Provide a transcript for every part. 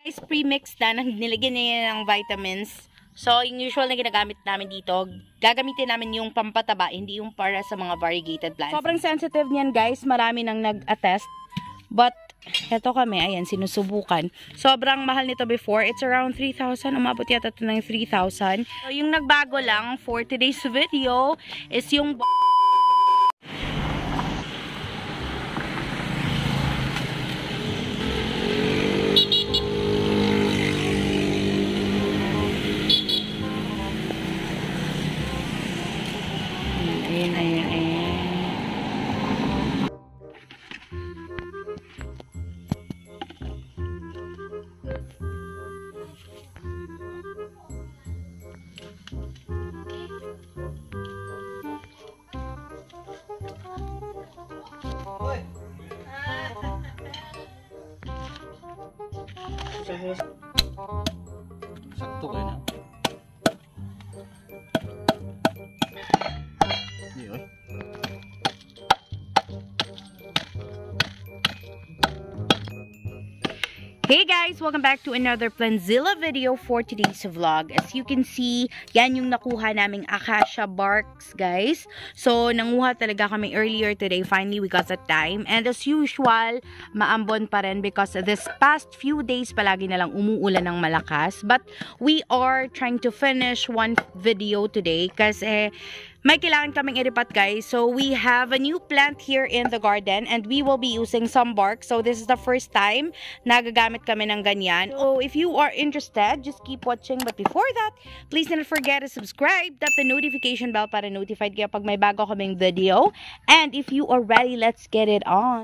Guys, pre-mixed na, nilagyan niya ng vitamins. So, yung usual na ginagamit namin dito, gagamitin namin yung pampataba, hindi yung para sa mga variegated plants. Sobrang sensitive niyan guys, marami nang nag-attest. But, eto kami, ayan, sinusubukan. Sobrang mahal nito before. It's around 3,000. Umabot yata ito ng 3,000. So, yung nagbago lang for today's video is yung sakto kayo na. Hey guys! Welcome back to another Planzilla video for today's vlog. As you can see, yan yung nakuha naming acacia barks, guys. So, nanguha talaga kami earlier today. Finally, we got the time. And as usual, maambon pa rin because this past few days palagi na lang umuulan ng malakas. But we are trying to finish one video today kasi may kailangan kaming iripat guys. So we have a new plant here in the garden and we will be using some bark. So this is the first time nagagamit kami ng ganyan. So if you are interested, just keep watching. But before that, please don't forget to subscribe, tap the notification bell para notified kayo pag may bago kaming video. And if you are ready, let's get it on.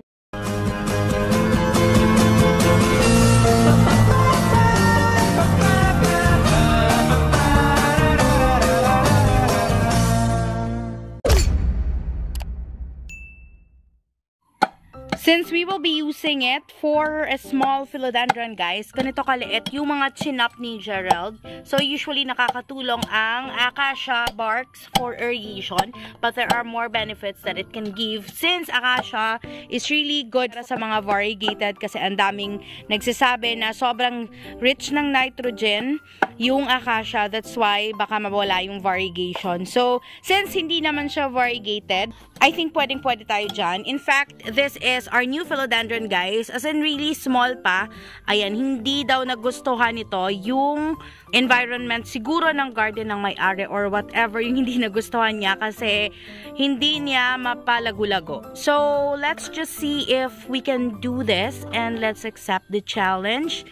Since we will be using it for a small philodendron guys, ganito kaliit yung mga chinap ni Gerald. So usually nakakatulong ang acacia barks for irrigation, but there are more benefits that it can give since acacia is really good sa mga variegated kasi ang daming nagsasabi na sobrang rich ng nitrogen yung acacia. That's why baka mawala yung variegation. So since hindi naman siya variegated, I think pwedeng-pwede tayo dyan. In fact, this is our new philodendron guys. As in really small pa. Ayan, hindi daw nagustuhan nito yung environment siguro ng garden ng may-ari or whatever yung hindi nagustuhan niya kasi hindi niya mapalago-lago. So, let's just see if we can do this and let's accept the challenge.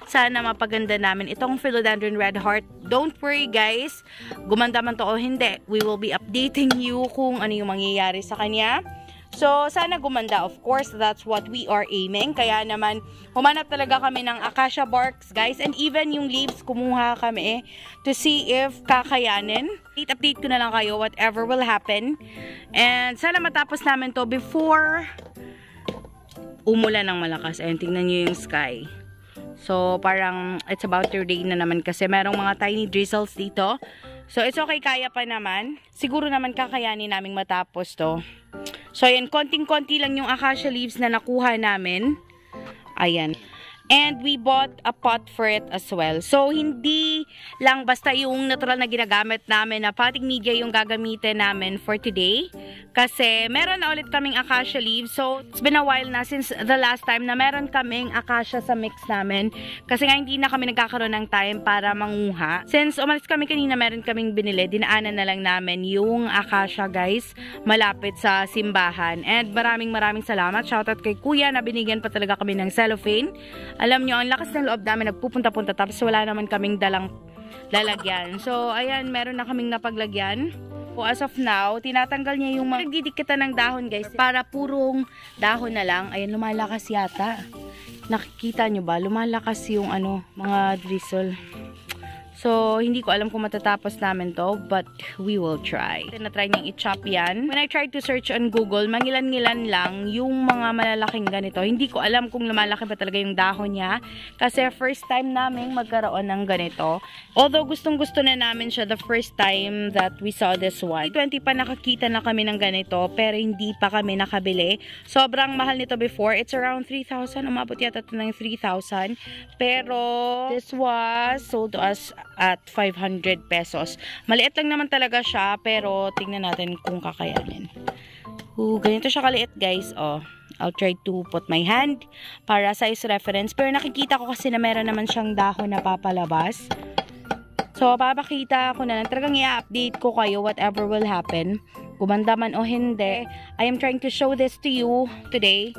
Sana mapaganda namin itong philodendron red heart. Don't worry guys, gumanda man to o hindi, we will be updating you kung ano yung mangyayari sa kanya. So, sana gumanda. Of course, that's what we are aiming. Kaya naman, humanap talaga kami ng acacia barks, guys. And even yung leaves, kumuha kami to see if kakayanin. Update ko na lang kayo, whatever will happen. And sana matapos namin to before umulan ng malakas. Ayun, tingnan nyo yung sky. So, parang it's about to rain na naman kasi merong mga tiny drizzles dito. So, it's okay, kaya pa naman. Siguro naman kakayanin naming matapos to. So, ayan, konting-konti lang yung acacia leaves na nakuha namin. Ayan. And we bought a pot for it as well. So, hindi lang basta yung natural na ginagamit namin na potting media yung gagamitin namin for today. Kasi, meron na ulit kaming acacia leaves. So, it's been a while na since the last time na meron kaming acacia sa mix namin. Kasi nga, hindi na kami nagkakaroon ng time para manguha. Since umalis kami kanina, meron kaming binili. Dinaanan na lang namin yung acacia, guys, malapit sa simbahan. And maraming salamat. Shoutout kay Kuya na binigyan pa talaga kami ng cellophane. Alam nyo, ang lakas ng loob namin, nagpupunta-punta tapos wala naman kaming dalang lalagyan. So, ayan, meron na kaming napaglagyan. So, as of now, tinatanggal niya yung mga nagdidikitan ng dahon, guys, para purong dahon na lang. Ayan, lumalakas yata. Nakikita nyo ba? Lumalakas yung mga drizzle. So, hindi ko alam kung matatapos namin to, but we will try. Tinatry niyang i-chop yan. When I tried to search on Google, mangilan-ngilan lang yung mga malalaking ganito. Hindi ko alam kung lumalaki ba talaga yung dahon niya. Kasi first time namin magkaroon ng ganito. Although gustong-gusto na namin siya the first time that we saw this one. 20 pa nakakita na kami ng ganito, pero hindi pa kami nakabili. Sobrang mahal nito before. It's around 3,000. Umabot yata ito ng 3,000. Pero this was sold to us at 500 pesos. Maliit lang naman talaga siya, pero tingnan natin kung kakayanin. Ganito siya kaliit, guys. I'll try to put my hand para size reference. Pero nakikita ko kasi na meron naman siyang dahon na papalabas. So, papakita ko na lang. Talagang i-update ko kayo whatever will happen. Gumanda man o hindi. I am trying to show this to you today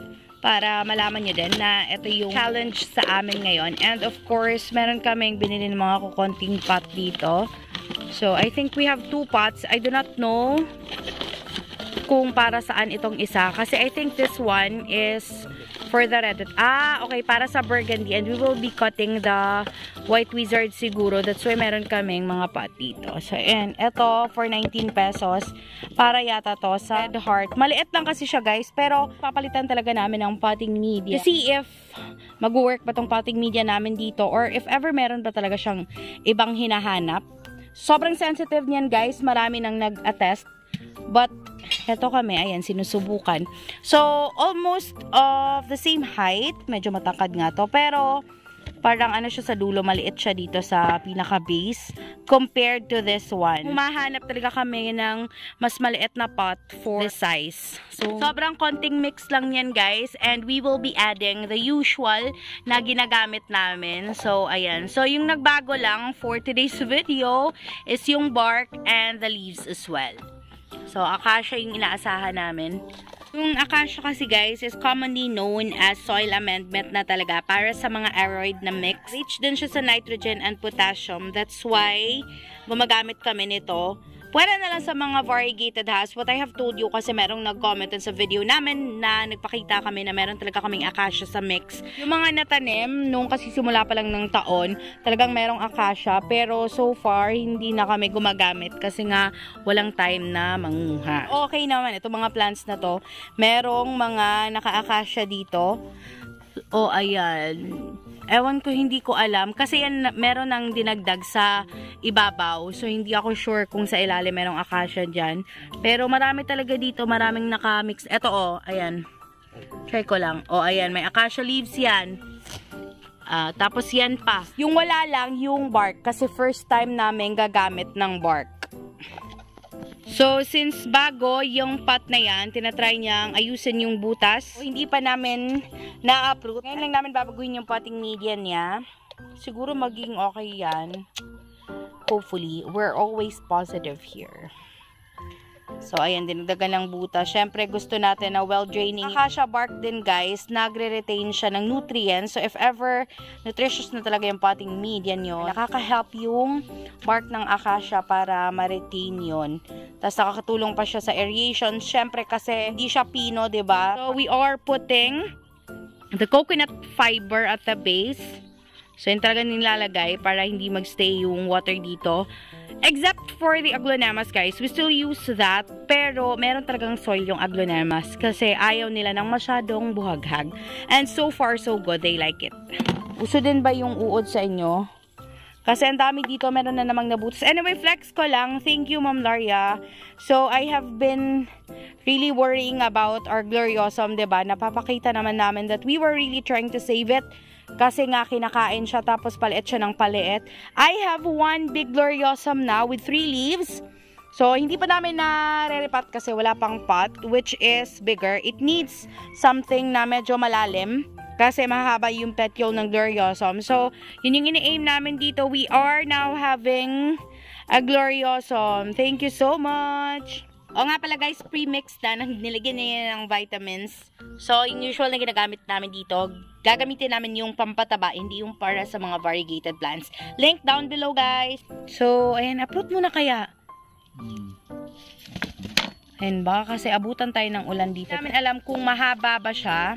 para malaman nyo din na ito yung challenge sa amin ngayon. And of course, meron kaming binili ng mga kukonting pot dito. So, I think we have 2 pots. I do not know kung para saan itong isa. Kasi I think this one is for the red. Okay, para sa burgundy. And we will be cutting the white wizard siguro. That's why meron kaming mga pot dito. So, and ito for 19 pesos. Para yata to sa red heart. Maliit lang kasi siya, guys. Pero papalitan talaga namin ng potting media. To see if mag-work ba tong potting media namin dito. Or if ever meron pa talaga siyang ibang hinahanap. Sobrang sensitive niyan, guys. Marami nang nag-attest. But, eto kami, ayan, sinusubukan. So, almost of the same height. Medyo matangkad nga to. Pero, parang ano siya sa dulo, maliit siya dito sa pinaka-base. Compared to this one. Humahanap talaga kami ng mas maliit na pot for this size. So, sobrang konting mix lang yan, guys. And we will be adding the usual na ginagamit namin. So, ayan. So, yung nagbago lang for today's video is yung bark and the leaves as well. So, acacia yung inaasahan namin. Yung acacia kasi, guys, is commonly known as soil amendment na talaga para sa mga aroid na mix. Rich din siya sa nitrogen and potassium. That's why gumagamit kami nito. Pwede na lang sa mga variegated house. What I have told you kasi merong nag-comment sa video namin na nagpakita kami na meron talaga kaming acacia sa mix. Yung mga natanim, nung kasi simula pa lang ng taon, talagang merong acacia. Pero so far, hindi na kami gumagamit kasi nga walang time na manguha. Okay naman, itong mga plants na to. Merong mga naka-acacia dito. Ayan. Ewan ko, hindi ko alam. Kasi yan, meron nang dinagdag sa ibabaw. So, hindi ako sure kung sa ilalim merong acacia dyan. Pero marami talaga dito. Maraming nakamix. Eto, ayan. Try ko lang. Ayan. May acacia leaves yan. Tapos yan pa. Yung wala lang, yung bark. Kasi first time namin gagamit ng bark. So, since bago yung pot na yan, tinatry niyang ayusin yung butas. Hindi pa namin na-uproot. Ngayon lang namin babaguhin yung potting media niya. Siguro maging okay yan. Hopefully. We're always positive here. So, ayan, dinagdagan ng butas. Siyempre, gusto natin na well-draining. Acacia bark din, guys, nagre-retain siya ng nutrients. So, if ever nutritious na talaga yung potting media nyo, nakaka-help yung bark ng acacia para ma-retain yun. Tapos, nakakatulong pa siya sa aeration. Siyempre, kasi hindi siya pino, diba? So, we are putting the coconut fiber at the base. So, yun talaga nilalagay para hindi magstay yung water dito. Except for the aglonemas, guys. We still use that. Pero, meron talagang soil yung aglonemas. Kasi ayaw nila ng masyadong buhaghag. And so far, so good. They like it. Uso din ba yung uod sa inyo? Kasi ang dami dito. Meron na namang nabutas. Anyway, flex ko lang. Thank you, Ma'am Laria. So, I have been really worrying about our gloriosum, diba? Napapakita naman namin that we were really trying to save it. Kasi nga kinakain siya tapos paliit siya ng paliit. I have one big gloriosum now with 3 leaves. So, hindi pa namin na-re-repat kasi wala pang pot, which is bigger. It needs something na medyo malalim kasi mahaba yung petiole ng gloriosum. So, yun yung ini-aim namin dito. We are now having a gloriosum. Thank you so much! Nga pala, guys, pre-mixed na. Nilagyan niya ng vitamins. So, yung usual na ginagamit namin dito, gagamitin namin yung pampataba, hindi yung para sa mga variegated plants. Link down below, guys. So, ayan, upload muna kaya. Ayan, baka kasi abutan tayo ng ulan dito. Hindi namin alam kung mahaba ba siya.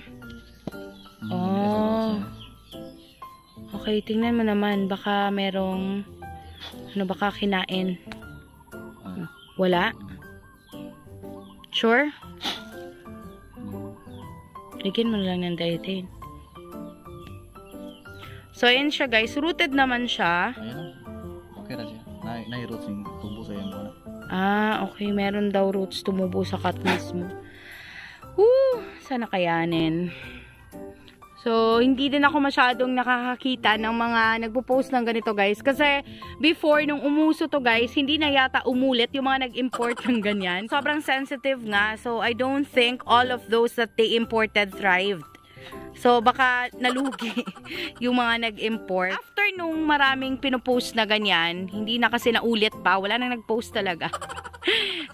Okay, tingnan mo naman. Baka merong Ano baka kinain? Wala? Sure? Lagyan mo lang ng dietane. So, ayan siya guys. Rooted naman siya. Ayan. Okay na siya. Nai-roots yung tubo sa yung muna. Okay. Meron daw roots tumubo sa cut mismo. Woo! Sana kayanin. So, hindi din ako masyadong nakakakita ng mga nagpo-post ng ganito guys. Kasi, before, nung umuso to guys, hindi na yata umulit yung mga nag-import ng ganyan. Sobrang sensitive nga. So, I don't think all of those that they imported thrived. So, baka nalugi yung mga nag-import. After nung maraming pinopost na ganyan, hindi na kasi naulit pa. Wala nang nag-post talaga.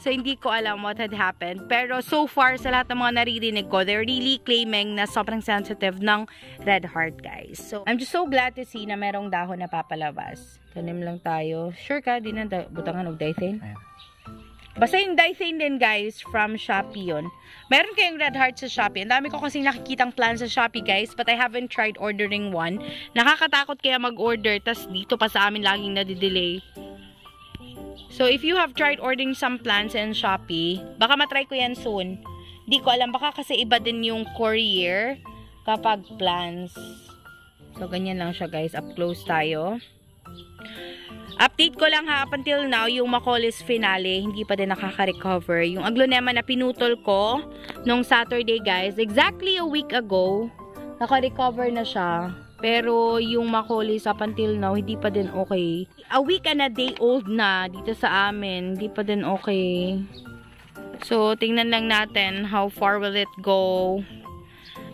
So, hindi ko alam what had happened. Pero, so far, sa lahat ng mga naririnig ko, they're really claiming na sobrang sensitive ng red heart, guys. So, I'm just so glad to see na merong dahon na papalabas. Tanim lang tayo. Sure ka? Di na butangan og diethane? Basta yung diethane din, guys, from Shopee yun. Meron kayong red heart sa Shopee. Ang dami ko kasing nakikitang plan sa Shopee, guys, but I haven't tried ordering one. Nakakatakot kaya mag-order, tas dito pa sa amin laging nadidelay. So, if you have tried ordering some plants in Shopee, baka matry ko yan soon. Di ko alam, baka kasi iba din yung courier kapag plants. So, ganyan lang siya guys. Up close tayo. Update ko lang ha, up until now, yung Macaulay's finale, hindi pa din nakaka-recover. Yung aglonema na pinutol ko nung Saturday guys, exactly a week ago, naka-recover na siya. Pero yung Macaulay's up until now, hindi pa din okay. A week and a day old na dito sa amin. Hindi pa din okay. So, tingnan lang natin how far will it go.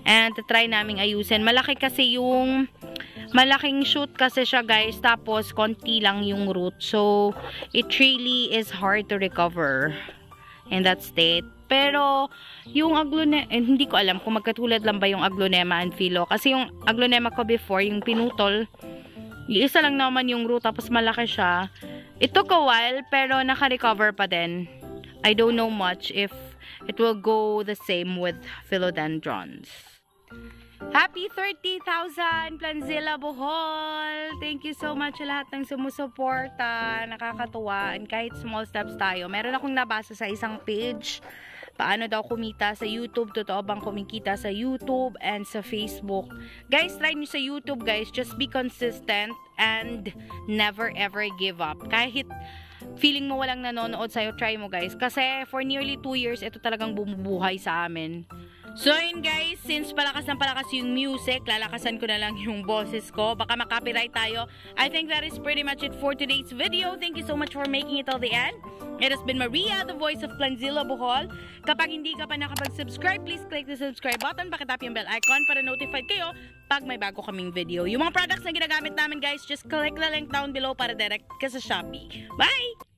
And try naming ayusin. Malaki kasi yung malaking shoot kasi siya guys. Tapos, konti lang yung root. So, it really is hard to recover in that state. Pero, yung aglonema, hindi ko alam kung magkatulad lang ba yung aglonema and philo. Kasi yung aglonema ko before, yung pinutol, isa lang naman yung root, tapos malaki siya. It took a while, pero naka-recover pa din. I don't know much if it will go the same with philodendrons. Happy 30,000 Planzilla Bohol! Thank you so much sa lahat ng sumusuporta. Nakakatuwa. And kahit small steps tayo. Meron akong nabasa sa isang page. Paano daw kumita sa YouTube? Totoo bang kumikita sa YouTube and sa Facebook? Guys, try nyo sa YouTube guys. Just be consistent and never ever give up. Kahit feeling mo walang nanonood sa'yo, try mo guys. Kasi for nearly 2 years, ito talagang bumubuhay sa amin. So yun guys, since palakas ng palakas yung music, lalakasan ko na lang yung boses ko. Baka makapiright tayo. I think that is pretty much it for today's video. Thank you so much for making it till the end. It has been Maria, the voice of Planzilla Bohol. Kapag hindi ka pa nakapag-subscribe, please click the subscribe button. Pakitap yung bell icon para notified kayo pag may bago kaming video. Yung mga products na ginagamit namin guys, just click the link down below para direct ka sa Shopee. Bye!